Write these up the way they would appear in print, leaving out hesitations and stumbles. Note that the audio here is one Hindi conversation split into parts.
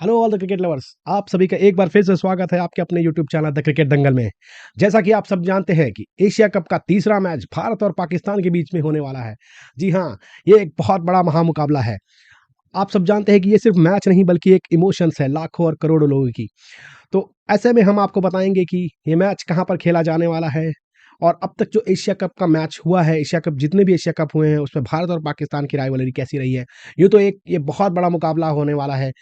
Hello all the cricket lovers, आप सभी का एक बार फिर से स्वागत है आपके अपने यूट्यूब चैनल द क्रिकेट दंगल में। जैसा कि आप सब जानते हैं कि एशिया कप का तीसरा मैच भारत और पाकिस्तान के बीच में होने वाला है। जी हाँ, ये एक बहुत बड़ा महामुकाबला है। आप सब जानते हैं कि ये सिर्फ मैच नहीं बल्कि एक इमोशंस है लाखों और करोड़ों लोगों की। तो ऐसे में हम आपको बताएंगे कि ये मैच कहाँ पर खेला जाने वाला है और अब तक जो एशिया कप का मैच हुआ है, एशिया कप जितने भी एशिया कप हुए हैं उसमें भारत और पाकिस्तान की राइवलरी कैसी रही है। यूँ तो ये बहुत बड़ा मुकाबला होने वाला है।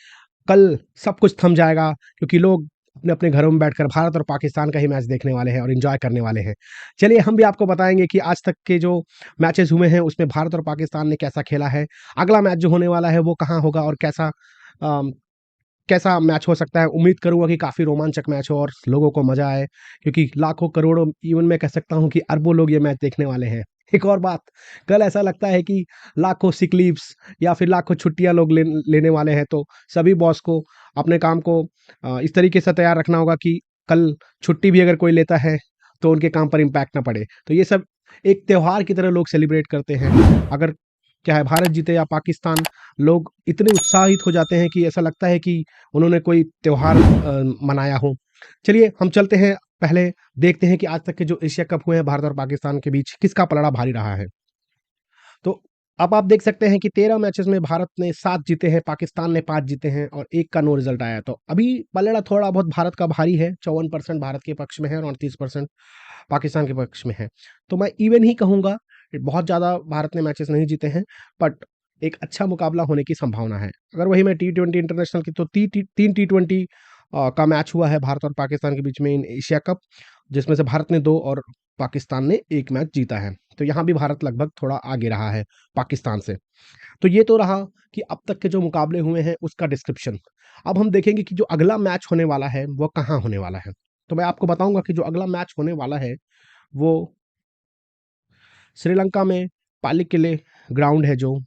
कल सब कुछ थम जाएगा क्योंकि लोग अपने-अपने घरों में बैठकर भारत और पाकिस्तान का ही मैच देखने वाले हैं और एन्जॉय करने वाले हैं। चलिए हम भी आपको बताएँगे कि आज तक के जो मैचेज़ हुए हैं उसमें भारत और पाकिस्तान ने कैसा खेला है। अगला मैच जो होने वाला है वो कहाँ होगा और अम, कैसा मैच हो सकता है। उम्मीद करूँगा कि काफ़ी रोमांचक मैच हो और लोगों को मज़ा आए क्योंकि लाखों करोड़ों इवन मैं कह सकता हूँ कि अरबों लोग ये मैच देखने वाले हैं। एक और बात, कल ऐसा लगता है कि लाखों सिक लीव्स या फिर लाखों छुट्टियाँ लोग लेने वाले हैं, तो सभी बॉस को अपने काम को इस तरीके से तैयार रखना होगा कि कल छुट्टी भी अगर कोई लेता है तो उनके काम पर इम्पैक्ट ना पड़े। तो ये सब एक त्योहार की तरह लोग सेलिब्रेट करते हैं। अगर क्या है, भारत जीते या पाकिस्तान, लोग इतने उत्साहित हो जाते हैं कि ऐसा लगता है कि उन्होंने कोई त्योहार मनाया हो। चलिए हम चलते हैं, पहले देखते हैं कि आज तक के जो एशिया कप हुए हैं भारत और पाकिस्तान के बीच किसका पलड़ा भारी रहा है। तो अब आप देख सकते हैं कि 13 मैचेस में भारत ने 7 जीते हैं, पाकिस्तान ने 5 जीते हैं और 1 का नो रिजल्ट आया। तो अभी पलड़ा थोड़ा बहुत भारत का भारी है, 54% भारत के पक्ष में है और 29% पाकिस्तान के पक्ष में है। तो मैं इवन ही कहूँगा, बहुत ज़्यादा भारत ने मैचेस नहीं जीते हैं, बट एक अच्छा मुकाबला होने की संभावना है। अगर वही मैं टी-20 इंटरनेशनल की तो ती टी 3 टी-20 का मैच हुआ है भारत और पाकिस्तान के बीच में इन एशिया कप, जिसमें से भारत ने 2 और पाकिस्तान ने 1 मैच जीता है। तो यहाँ भी भारत लगभग थोड़ा आगे रहा है पाकिस्तान से। तो ये तो रहा कि अब तक के जो मुकाबले हुए हैं उसका डिस्क्रिप्शन। अब हम देखेंगे कि जो अगला मैच होने वाला है वो कहाँ होने वाला है। तो मैं आपको बताऊँगा कि जो अगला मैच होने वाला है वो श्रीलंका में पालीकेले ग्राउंड है, जो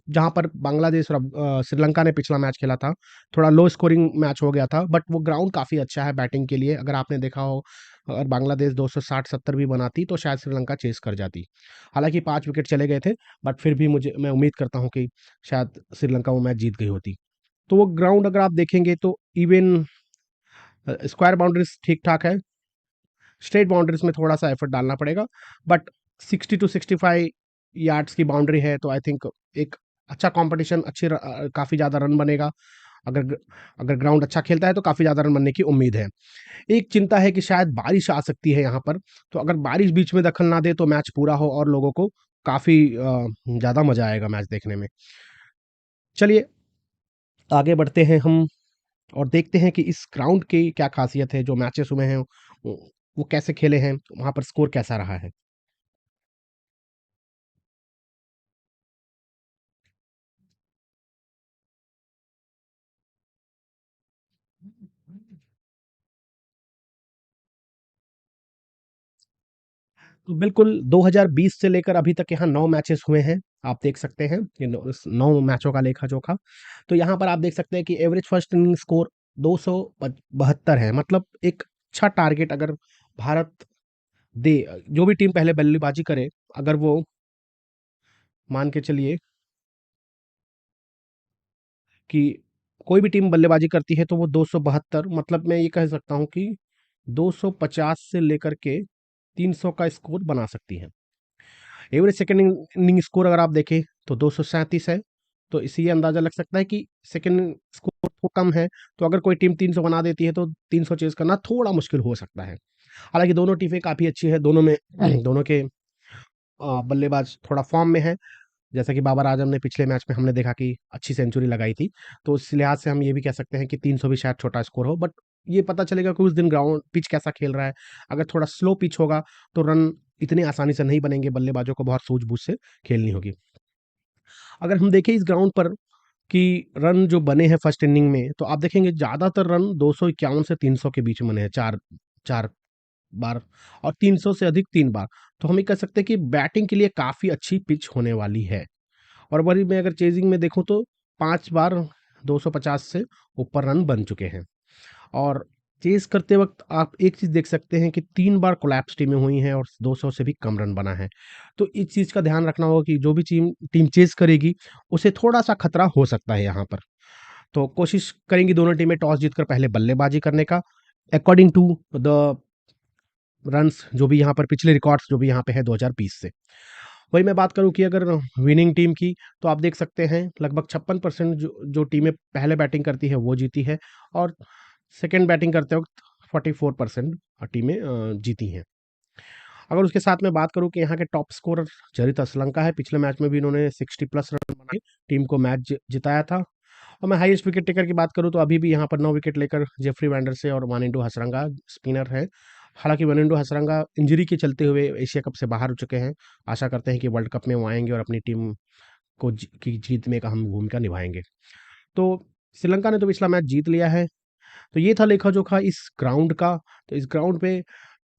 जहाँ पर बांग्लादेश और श्रीलंका ने पिछला मैच खेला था। थोड़ा लो स्कोरिंग मैच हो गया था बट वो ग्राउंड काफ़ी अच्छा है बैटिंग के लिए। अगर आपने देखा हो, अगर बांग्लादेश 260-70 भी बनाती तो शायद श्रीलंका चेस कर जाती। हालाँकि 5 विकेट चले गए थे, बट फिर भी मैं उम्मीद करता हूँ कि शायद श्रीलंका वो मैच जीत गई होती। तो वो ग्राउंड अगर आप देखेंगे तो इवन स्क्वायर बाउंड्रीज़ ठीक-ठाक है। स्ट्रेट बाउंड्रीज में थोड़ा सा एफर्ट डालना पड़ेगा, बट 60 टू 65 यार्ड्स की बाउंड्री है तो आई थिंक एक अच्छा कंपटीशन, काफ़ी ज़्यादा रन बनेगा। अगर अगर ग्राउंड अच्छा खेलता है तो काफ़ी ज़्यादा रन बनने की उम्मीद है। एक चिंता है कि शायद बारिश आ सकती है यहाँ पर, तो अगर बारिश बीच में दखल ना दे तो मैच पूरा हो और लोगों को काफ़ी ज़्यादा मज़ा आएगा मैच देखने में। चलिए आगे बढ़ते हैं हम और देखते हैं कि इस ग्राउंड की क्या खासियत है, जो मैचेस हुए हैं वो वो कैसे खेले हैं, वहाँ पर स्कोर कैसा रहा है। तो बिल्कुल 2020 से लेकर अभी तक यहाँ 9 मैचेस हुए हैं। आप देख सकते हैं कि नौ इस 9 मैचों का लेखा-जोखा। तो यहाँ पर आप देख सकते हैं कि एवरेज फर्स्ट इनिंग स्कोर 272 है। मतलब एक अच्छा टारगेट अगर भारत जो भी टीम पहले बल्लेबाजी करे, अगर वो मान के चलिए कि कोई भी टीम बल्लेबाजी करती है तो वो 272, मतलब मैं ये कह सकता हूँ कि 250 से लेकर के 300 का स्कोर बना सकती है। एवरेज सेकंड इनिंग स्कोर अगर आप देखें तो 237 है। तो इससे ये अंदाज़ा लग सकता है कि सेकंड स्कोर तो कम है, तो अगर कोई टीम 300 बना देती है तो 300 चेज़ करना थोड़ा मुश्किल हो सकता है। हालाँकि दोनों टीमें काफ़ी अच्छी है, दोनों में दोनों के बल्लेबाज थोड़ा फ़ॉर्म में हैं। जैसा कि बाबर आजम ने पिछले मैच में हमने देखा कि अच्छी सेंचुरी लगाई थी, तो इस लिहाज से हम ये भी कह सकते हैं कि 300 भी शायद छोटा स्कोर हो, बट ये पता चलेगा कि उस दिन ग्राउंड पिच कैसा खेल रहा है। अगर थोड़ा स्लो पिच होगा तो रन इतनी आसानी से नहीं बनेंगे, बल्लेबाजों को बहुत सूझबूझ से खेलनी होगी। अगर हम देखें इस ग्राउंड पर कि रन जो बने हैं फर्स्ट इनिंग में, तो आप देखेंगे ज़्यादातर रन 251 से 300 के बीच में बने हैं, 4 बार, और 300 से अधिक 3 बार। तो हम ये कह सकते हैं कि बैटिंग के लिए काफ़ी अच्छी पिच होने वाली है। और वहीं मैं अगर चेजिंग में देखूँ तो 5 बार 250 से ऊपर रन बन चुके हैं। और चेज़ करते वक़्त आप एक चीज़ देख सकते हैं कि 3 बार कोलैप्स टीमें हुई हैं और 200 से भी कम रन बना है। तो इस चीज़ का ध्यान रखना होगा कि जो भी टीम टीम चेज़ करेगी, उसे थोड़ा-सा खतरा हो सकता है यहाँ पर। तो कोशिश करेंगी दोनों टीमें टॉस जीतकर पहले बल्लेबाजी करने का, अकॉर्डिंग टू द रन्स जो भी यहाँ पर पिछले रिकॉर्ड्स जो भी यहाँ पे है 2020 से। वही मैं बात करूँ कि अगर विनिंग टीम की, तो आप देख सकते हैं लगभग 56% जो जो टीमें पहले बैटिंग करती है वो जीती है, और सेकंड बैटिंग करते वक्त 44% टीमें जीती हैं। अगर उसके साथ मैं बात करूँ कि यहाँ के टॉप स्कोरर चरित असलंका है, पिछले मैच में भी इन्होंने 60 प्लस रन बनाए, टीम को मैच जिताया था। और मैं हाईएस्ट विकेट टेकर की बात करूँ तो अभी भी यहाँ पर 9 विकेट लेकर जेफरी वैंडरसे और वानिंडो हसरंगा स्पिनर है। हालांकि वानिंडो हसरंगा इंजरी के चलते हुए एशिया कप से बाहर हो चुके हैं। आशा करते हैं कि वर्ल्ड कप में वो आएंगे और अपनी टीम को की जीत में एक अहम भूमिका निभाएंगे। तो श्रीलंका ने तो पिछला मैच जीत लिया है। तो ये था लेखा जोखा इस ग्राउंड का। तो इस ग्राउंड पे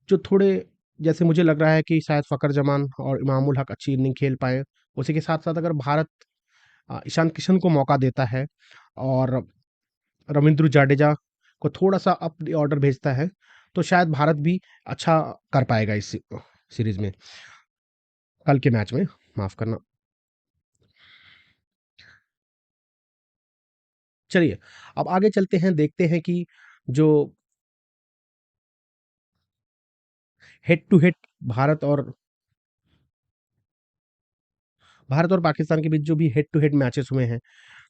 जो थोड़े, जैसे मुझे लग रहा है कि शायद फ़खर जमान और इमामुल हक अच्छी इनिंग खेल पाए। उसी के साथ-साथ अगर भारत ईशान किशन को मौका देता है और रवींद्र जाडेजा को थोड़ा-सा अप द ऑर्डर भेजता है, तो शायद भारत भी अच्छा कर पाएगा इस सीरीज़ में, कल के मैच में, माफ़ करना। चलिए, अब आगे चलते हैं, देखते हैं कि जो हेड टू हेड भारत और पाकिस्तान के बीच जो भी हेड टू हेड मैचेस हुए हैं,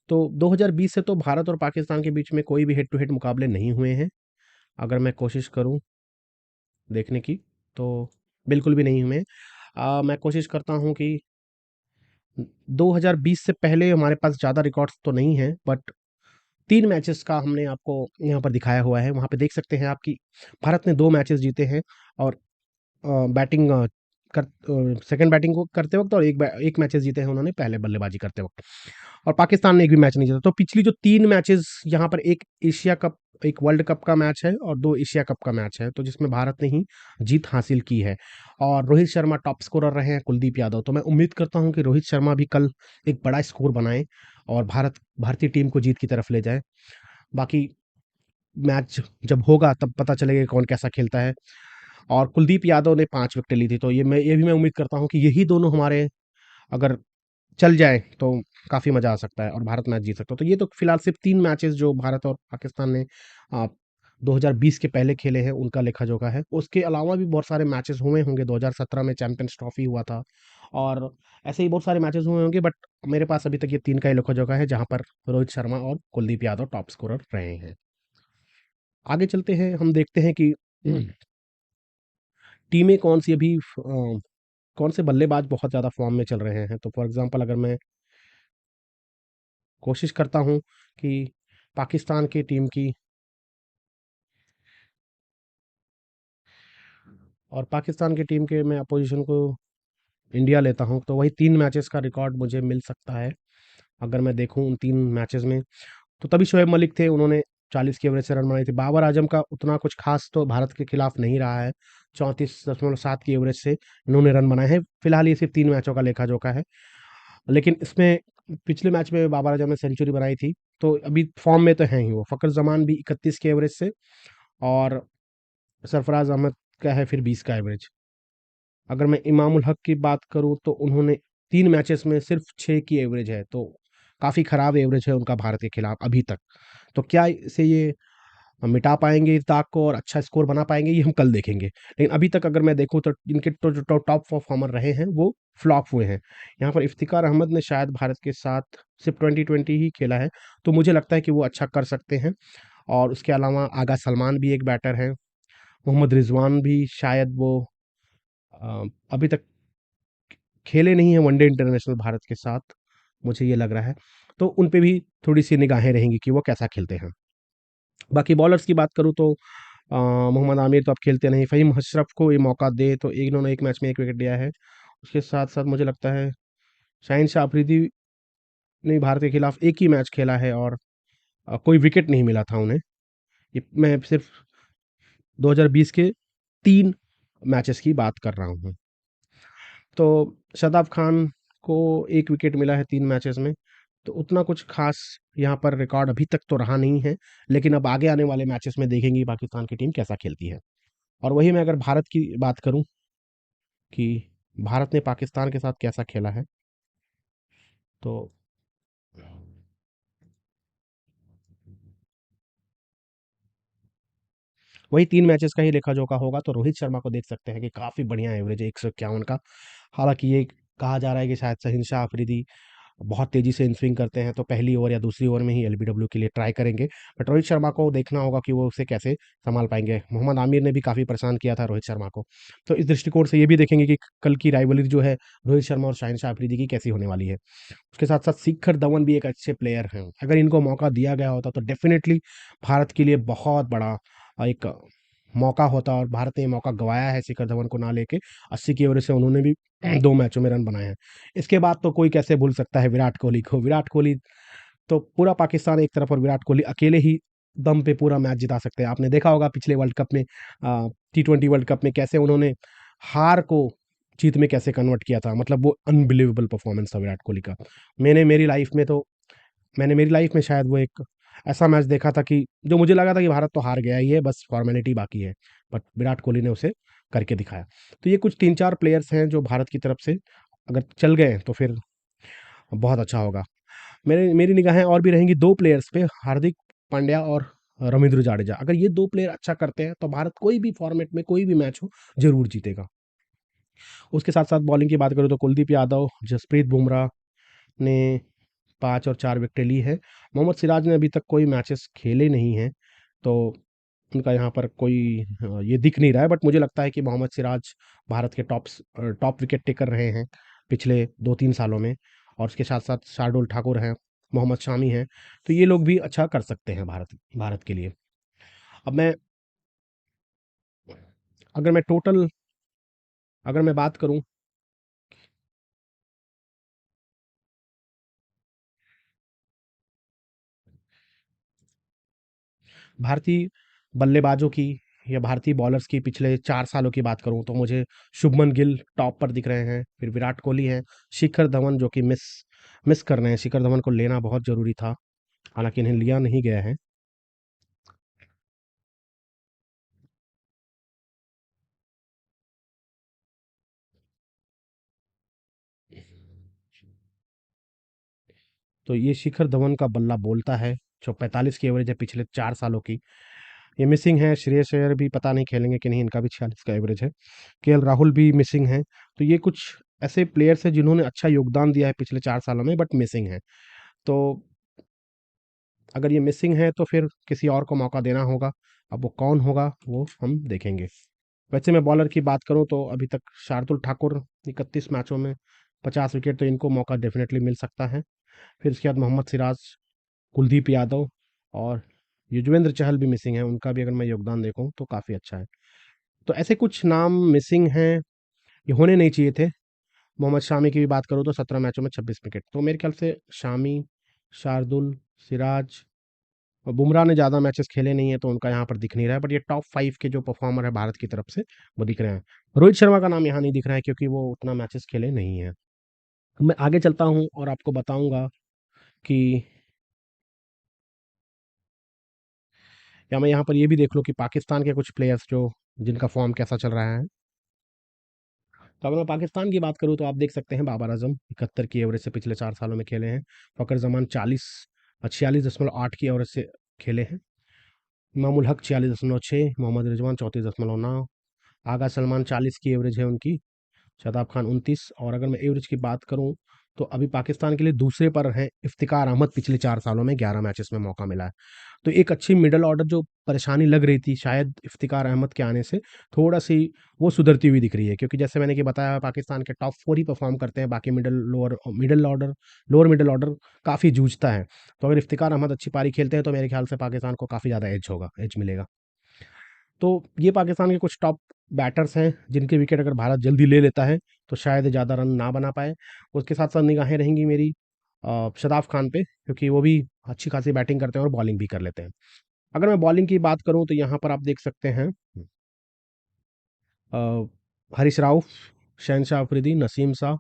तो 2020 से तो भारत और पाकिस्तान के बीच में कोई भी हेड टू हेड मुकाबले नहीं हुए हैं। अगर मैं कोशिश करूँ देखने की, तो बिल्कुल भी नहीं हुए। मैं कोशिश करता हूँ कि 2020 से पहले हमारे पास ज़्यादा रिकॉर्ड्स तो नहीं हैं, बट 3 मैचेस का हमने आपको यहाँ पर दिखाया हुआ है। वहाँ पे देख सकते हैं आप कि भारत ने 2 मैचेस जीते हैं, और बैटिंग सेकंड बैटिंग को करते वक़्त, और एक मैचेस जीते हैं उन्होंने पहले बल्लेबाजी करते वक़्त। और पाकिस्तान ने एक भी मैच नहीं जीता। तो पिछली जो 3 मैचेस यहाँ पर, एक एशिया कप, एक वर्ल्ड कप का मैच है और 2 एशिया कप का मैच है, तो जिसमें भारत ने ही जीत हासिल की है। और रोहित शर्मा टॉप स्कोरर रहे हैं, कुलदीप यादव। तो मैं उम्मीद करता हूँ कि रोहित शर्मा भी कल एक बड़ा स्कोर बनाएँ और भारतीय टीम को जीत की तरफ ले जाएँ। बाकी मैच जब होगा तब पता चलेगा कि कौन कैसा खेलता है। और कुलदीप यादव ने 5 विकेटें ली थी, तो ये भी मैं उम्मीद करता हूँ कि यही दोनों हमारे अगर चल जाए तो काफ़ी मज़ा आ सकता है और भारत मैच जीत सकता है। तो ये तो फिलहाल सिर्फ 3 मैचेस जो भारत और पाकिस्तान ने अ, 2020 के पहले खेले हैं, उनका लेखा-जोखा है। उसके अलावा भी बहुत सारे मैचेस हुए होंगे, 2017 में चैंपियंस ट्रॉफी हुआ था, और ऐसे ही बहुत सारे मैचेस हुए होंगे, बट मेरे पास अभी तक ये 3 का ही लेखा-जोखा है, जहाँ पर रोहित शर्मा और कुलदीप यादव टॉप स्कोरर रहे हैं। आगे चलते हैं, हम देखते हैं कि टीमें कौन-सी अभी कौन से बल्लेबाज बहुत ज़्यादा फ़ॉर्म में चल रहे हैं। तो फॉर एग्ज़ाम्पल अगर मैं कोशिश करता हूँ कि पाकिस्तान की टीम की, और पाकिस्तान की टीम के मैं अपोजिशन को इंडिया लेता हूँ, तो वही 3 मैचेस का रिकॉर्ड मुझे मिल सकता है। अगर मैं देखूँ उन 3 मैचेस में, तो तभी शोएब मलिक थे, उन्होंने 40 की एवरेज से रन बनाए थे। बाबर आजम का उतना कुछ ख़ास तो भारत के खिलाफ नहीं रहा है, 34.7 की एवरेज से इन्होंने रन बनाए हैं। फिलहाल ये सिर्फ़ 3 मैचों का लेखा-जोखा है। लेकिन इसमें पिछले मैच में बाबर आजम ने सेंचुरी बनाई थी, तो अभी फ़ॉर्म में तो हैं ही वो। फ़खर ज़मान भी 31 की एवरेज से, और सरफराज अहमद का है फिर 20 का एवरेज। अगर मैं इमामुल हक की बात करूँ तो उन्होंने 3 मैचेस में सिर्फ 6 की एवरेज है, तो काफ़ी ख़राब एवरेज है उनका भारत के खिलाफ अभी तक। तो क्या इसे ये मिटा पाएँगे इस दाग को और अच्छा स्कोर बना पाएँगे, ये हम कल देखेंगे। लेकिन अभी तक अगर मैं देखूँ तो इनके तो जो टॉप परफॉर्मर रहे हैं वो फ्लॉप हुए हैं। यहाँ पर इफ्तिकार अहमद ने शायद भारत के साथ सिर्फ 2020 ही खेला है, तो मुझे लगता है कि वो अच्छा कर सकते हैं। और उसके अलावा आगा सलमान भी एक बैटर हैं। मोहम्मद रिज़वान भी शायद वो अभी तक खेले नहीं हैं वनडे इंटरनेशनल भारत के साथ, मुझे ये लग रहा है। तो उन पे भी थोड़ी-सी निगाहें रहेंगी कि वो कैसा खेलते हैं। बाकी बॉलर्स की बात करूँ तो मोहम्मद आमिर तो अब खेलते नहीं, फ़हीम अशरफ को ये मौका दे तो इन्होंने 1 मैच में 1 विकेट लिया है। उसके साथ-साथ मुझे लगता है शाहीन शाह अफरीदी ने भारत के खिलाफ 1 ही मैच खेला है, और कोई विकेट नहीं मिला था उन्हें। ये मैं सिर्फ़ 2020 के 3 मैचेस की बात कर रहा हूँ। तो शादाब खान को 1 विकेट मिला है 3 मैचेस में, तो उतना कुछ ख़ास यहाँ पर रिकॉर्ड अभी तक तो रहा नहीं है, लेकिन अब आगे आने वाले मैचेस में देखेंगे पाकिस्तान की टीम कैसा खेलती है। और वहीं मैं अगर भारत की बात करूँ कि भारत ने पाकिस्तान के साथ कैसा खेला है, तो वही 3 मैचेस का ही लेखा-जोखा होगा तो रोहित शर्मा को देख सकते हैं कि काफ़ी बढ़िया एवरेज है 151 का। हालाँकि ये कहा जा रहा है कि शायद शहनशाह अफरीदी बहुत तेज़ी से इन स्विंग करते हैं तो पहली ओवर या दूसरी ओवर में ही एलबीडब्ल्यू के लिए ट्राई करेंगे। बट रोहित शर्मा को देखना होगा कि वो उसे कैसे सँभाल पाएँगे। मोहम्मद आमिर ने भी काफ़ी परेशान किया था रोहित शर्मा को। तो इस दृष्टिकोण से ये भी देखेंगे कि कल की राइवलरी जो है रोहित शर्मा और शाहिन शाह अफरीदी की कैसी होने वाली है। उसके साथ-साथ शिखर धवन भी एक अच्छे प्लेयर हैं। अगर इनको मौका दिया गया होता तो डेफ़िनेटली भारत के लिए बहुत बड़ा एक मौका होता और भारत ने ये मौका गँवाया है शिखर धवन को ना लेके। 80 की एवरेज से उन्होंने भी 2 मैचों में रन बनाए हैं। इसके बाद तो कोई कैसे भूल सकता है विराट कोहली को। विराट कोहली तो पूरा पाकिस्तान एक तरफ और विराट कोहली अकेले ही दम पे पूरा मैच जिता सकते हैं। आपने देखा होगा पिछले वर्ल्ड कप में टी20 वर्ल्ड कप में कैसे उन्होंने हार को जीत में कैसे कन्वर्ट किया था। मतलब वो अनबिलीवेबल परफॉर्मेंस था विराट कोहली का। मैंने मेरी लाइफ में तो मैंने मेरी लाइफ में शायद वो एक ऐसा मैच देखा था कि जो मुझे लगा था कि भारत तो हार गया ही है, बस फॉर्मेलिटी बाकी है। बट विराट कोहली ने उसे करके दिखाया। तो ये कुछ 3-4 प्लेयर्स हैं जो भारत की तरफ से अगर चल गए तो फिर बहुत अच्छा होगा। मेरी मेरी निगाहें और भी रहेंगी 2 प्लेयर्स पे, हार्दिक पांड्या और रवींद्र जाडेजा। अगर ये 2 प्लेयर अच्छा करते हैं, तो भारत कोई भी फॉर्मेट में कोई भी मैच हो, ज़रूर जीतेगा। उसके साथ-साथ बॉलिंग की बात करूँ तो कुलदीप यादव, जसप्रीत बुमराह ने 5 और 4 विकेटें ली हैं। मोहम्मद सिराज ने अभी तक कोई मैचेस खेले नहीं हैं, तो उनका यहाँ पर कोई ये दिख नहीं रहा है। बट मुझे लगता है कि मोहम्मद सिराज भारत के टॉप विकेट टेकर रहे हैं पिछले 2-3 सालों में और उसके साथ-साथ शार्दुल ठाकुर हैं, मोहम्मद शामी हैं, तो ये लोग भी अच्छा कर सकते हैं भारत भारत के लिए। अब मैं अगर मैं टोटल अगर मैं बात करूँ भारतीय बल्लेबाजों की या भारतीय बॉलर्स की पिछले 4 सालों की बात करूँ तो मुझे शुभमन गिल टॉप पर दिख रहे हैं, फिर विराट कोहली हैं, शिखर धवन जो कि मिस कर रहे हैं, शिखर धवन को लेना बहुत ज़रूरी था, हालाँकि इन्हें लिया नहीं गया है। तो ये शिखर धवन का बल्ला बोलता है, जो 45 की एवरेज है पिछले 4 सालों की। ये मिसिंग है, श्रेयस अय्यर भी पता नहीं खेलेंगे कि नहीं, इनका भी 46 का एवरेज है। केएल राहुल भी मिसिंग हैं, तो ये कुछ ऐसे प्लेयर्स हैं जिन्होंने अच्छा योगदान दिया है पिछले 4 सालों में बट मिसिंग हैं। तो अगर ये मिसिंग है तो फिर किसी और को मौका देना होगा। अब वो कौन होगा वो हम देखेंगे। वैसे मैं बॉलर की बात करूँ तो अभी तक शार्दुल ठाकुर 31 मैचों में 50 विकेट, तो इनको मौका डेफ़िनेटली मिल सकता है। फिर उसके बाद मोहम्मद सिराज, कुलदीप यादव और युजवेंद्र चहल भी मिसिंग हैं, उनका भी अगर मैं योगदान देखूँ तो काफ़ी अच्छा है। तो ऐसे कुछ नाम मिसिंग हैं, ये होने नहीं चाहिए थे। मोहम्मद शामी की भी बात करूँ तो 17 मैचों में 26 विकेट। तो मेरे ख्याल से शामी, शार्दुल, सिराज और बुमराह ने ज़्यादा मैचेस खेले नहीं है तो उनका यहाँ पर दिख नहीं रहा है, बट ये टॉप 5 के जो परफॉर्मर है भारत की तरफ से वो दिख रहे हैं। रोहित शर्मा का नाम यहाँ नहीं दिख रहा है क्योंकि वो उतना मैचेस खेले नहीं हैं। मैं आगे चलता हूँ और आपको बताऊंगा कि या मैं यहाँ पर ये भी देख लूँ कि पाकिस्तान के कुछ प्लेयर्स जो जिनका फॉर्म कैसा चल रहा है। तो अगर मैं पाकिस्तान की बात करूँ तो आप देख सकते हैं बाबर आजम 71 की एवरेज से पिछले 4 सालों में खेले हैं। फ़खर जमान 46.8 की एवरेज से खेले हैं। इमामुल हक 46.6, मोहम्मद रिजवान 34.9, आगा सलमान 40 की एवरेज है उनकी, शादाब खान 29। और अगर मैं एवरेज की बात करूं तो अभी पाकिस्तान के लिए दूसरे पर हैं इफ्तिकार अहमद, पिछले 4 सालों में 11 मैचेस में मौका मिला है। तो एक अच्छी मिडल ऑर्डर जो परेशानी लग रही थी शायद इफ्तिकार अहमद के आने से थोड़ा सी वो सुधरती हुई दिख रही है, क्योंकि जैसे मैंने कि बताया पाकिस्तान के टॉप 4 ही परफॉर्म करते हैं, बाकी लोअर मिडल ऑर्डर काफ़ी जूझता है। तो अगर इफ्तिकार अहमद अच्छी पारी खेलते हैं तो मेरे ख्याल से पाकिस्तान को काफ़ी ज़्यादा एज मिलेगा। तो ये पाकिस्तान के कुछ टॉप बैटर्स हैं जिनके विकेट अगर भारत जल्दी ले लेता है तो शायद ज़्यादा रन ना बना पाए। उसके साथ साथ निगाहें रहेंगी मेरी शदाब खान पे, क्योंकि वो भी अच्छी खासी बैटिंग करते हैं और बॉलिंग भी कर लेते हैं। अगर मैं बॉलिंग की बात करूं तो यहाँ पर आप देख सकते हैं अ, हरीश राउफ, शहनशाह अफरीदी, नसीम शाह,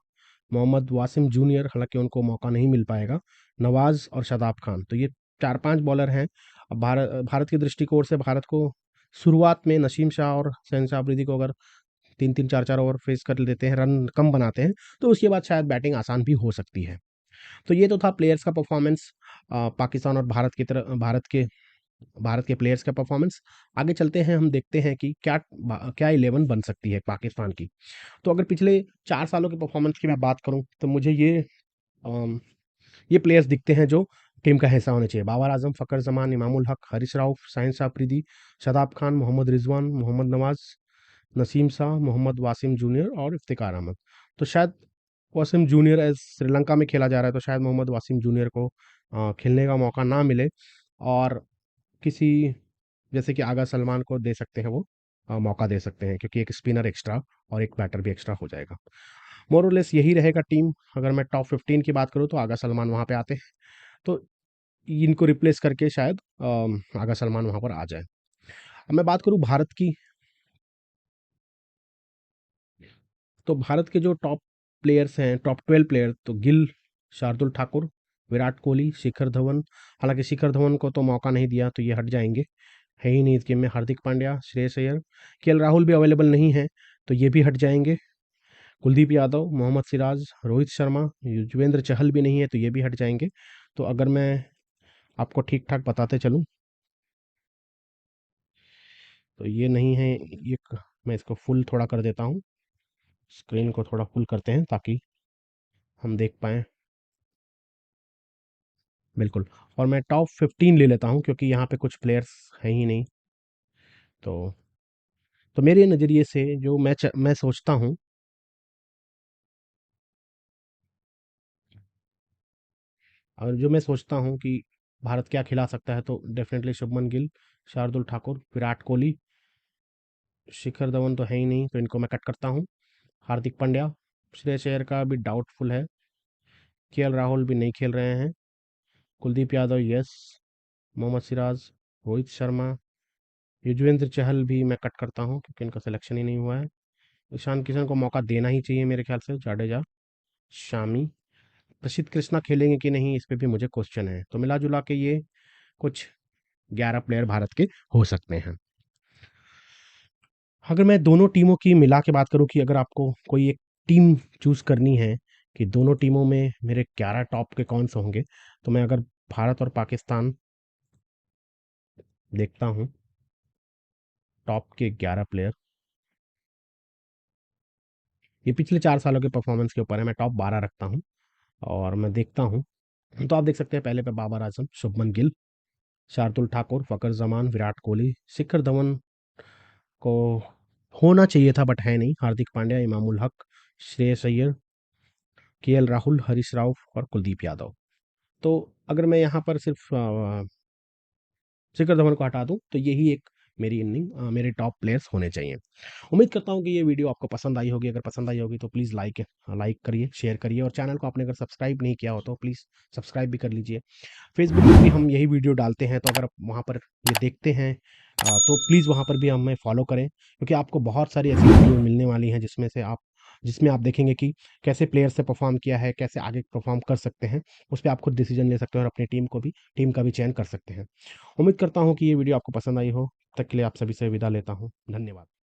मोहम्मद वासिम जूनियर, हालांकि उनको मौका नहीं मिल पाएगा, नवाज़ और शादाब खान। तो ये 4-5 बॉलर हैं। अब भारत के दृष्टिकोण से भारत को शुरुआत में नसीम शाह और शहनशाह अफरीदी को अगर 3-3 4-4 ओवर फेस कर लेते हैं, रन कम बनाते हैं, तो उसके बाद शायद बैटिंग आसान भी हो सकती है। तो ये तो था प्लेयर्स का परफॉर्मेंस पाकिस्तान और भारत की तरह भारत के भारत के प्लेयर्स का परफॉर्मेंस। आगे चलते हैं, हम देखते हैं कि क्या 11 बन सकती है पाकिस्तान की। तो अगर पिछले 4 सालों के परफॉर्मेंस की मैं बात करूँ तो मुझे ये प्लेयर्स दिखते हैं जो टीम का हिस्सा होने चाहिए। बाबर आजम, फ़खर जमान, इमामुल हक, हारिस राउफ, शाहिन अफरीदी, शादाब खान, मोहम्मद रिजवान, मोहम्मद नवाज, नसीम शाह, मोहम्मद वासिम जूनियर और इफ्तिकार अहमद। तो शायद वासिम जूनियर एज श्रीलंका में खेला जा रहा है, तो शायद मोहम्मद वासिम जूनियर को खेलने का मौका ना मिले और किसी जैसे कि आगा सलमान को दे सकते हैं, वो मौका दे सकते हैं, क्योंकि एक स्पिनर एक्स्ट्रा और एक बैटर भी एक्स्ट्रा हो जाएगा। मोर और लेस यही रहेगा टीम। अगर मैं टॉप 15 की बात करूँ तो आगा सलमान वहाँ पे आते हैं, तो इनको रिप्लेस करके शायद आगा सलमान वहाँ पर आ जाए। अब मैं बात करूँ भारत की, तो भारत के जो टॉप प्लेयर्स हैं, टॉप 12 प्लेयर, तो गिल, शार्दुल ठाकुर, विराट कोहली, शिखर धवन। हालांकि शिखर धवन को तो मौका नहीं दिया, तो ये हट जाएंगे, है ही नहीं इस गेम में। हार्दिक पांड्या, श्रेयस अय्यर, केएल राहुल भी अवेलेबल नहीं है, तो ये भी हट जाएंगे। कुलदीप यादव, मोहम्मद सिराज, रोहित शर्मा, युजवेंद्र चहल भी नहीं है, तो ये भी हट जाएंगे। तो अगर मैं आपको ठीक ठाक बताते चलूँ, तो ये नहीं है। मैं इसको फुल थोड़ा कर देता हूँ, स्क्रीन को थोड़ा फुल करते हैं ताकि हम देख पाएँ। बिल्कुल। और मैं टॉप 15 ले लेता हूँ, क्योंकि यहाँ पे कुछ प्लेयर्स हैं ही नहीं। तो मेरे नज़रिए से जो मैं सोचता हूँ, और जो मैं सोचता हूँ कि भारत क्या खिला सकता है, तो डेफिनेटली शुभमन गिल, शार्दुल ठाकुर, विराट कोहली, शिखर धवन तो है ही नहीं, तो इनको मैं कट करता हूँ। हार्दिक पांड्या, श्रेयस अय्यर का भी डाउटफुल है, केएल राहुल भी नहीं खेल रहे हैं, कुलदीप यादव यस, मोहम्मद सिराज, रोहित शर्मा, युजवेंद्र चहल भी मैं कट करता हूँ, क्योंकि इनका सिलेक्शन ही नहीं हुआ है। ईशान किशन को मौका देना ही चाहिए मेरे ख्याल से। जाडेजा, शामी, प्रसिद्ध कृष्णा खेलेंगे कि नहीं, इस पे भी मुझे क्वेश्चन है। तो मिला जुला के ये कुछ 11 प्लेयर भारत के हो सकते हैं। अगर मैं दोनों टीमों की मिला के बात करूं, कि अगर आपको कोई एक टीम चूज करनी है कि दोनों टीमों में मेरे 11 टॉप के कौन से होंगे, तो मैं अगर भारत और पाकिस्तान देखता हूं, टॉप के 11 प्लेयर, ये पिछले 4 सालों के परफॉर्मेंस के ऊपर है, मैं टॉप 12 रखता हूं और मैं देखता हूं। तो आप देख सकते हैं, पहले पे बाबर आजम, शुभमन गिल, शार्दुल ठाकुर, फ़खर ज़मान, विराट कोहली, शिखर धवन को होना चाहिए था बट है नहीं, हार्दिक पांड्या, इमामुल हक, श्रेयस अय्यर, केएल राहुल, हरीश राव और कुलदीप यादव। तो अगर मैं यहाँ पर सिर्फ शिखर धवन को हटा दूं, तो यही एक मेरी मेरे टॉप प्लेयर्स होने चाहिए। उम्मीद करता हूँ कि ये वीडियो आपको पसंद आई होगी। अगर पसंद आई होगी तो प्लीज़ लाइक करिए, शेयर करिए, और चैनल को आपने अगर सब्सक्राइब नहीं किया हो तो प्लीज़ सब्सक्राइब भी कर लीजिए। फेसबुक पे भी हम यही वीडियो डालते हैं, तो अगर आप वहाँ पर ये देखते हैं, तो प्लीज़ वहाँ पर भी हमें फॉलो करें, क्योंकि आपको बहुत सारी ऐसी वीडियो मिलने वाली हैं जिसमें आप देखेंगे कि कैसे प्लेयर से परफॉर्म किया है, कैसे आगे परफॉर्म कर सकते हैं। उस पर आप खुद डिसीजन ले सकते हैं और अपनी टीम का भी चयन कर सकते हैं। उम्मीद करता हूँ कि ये वीडियो आपको पसंद आई हो। तब तक के लिए आप सभी से विदा लेता हूँ। धन्यवाद।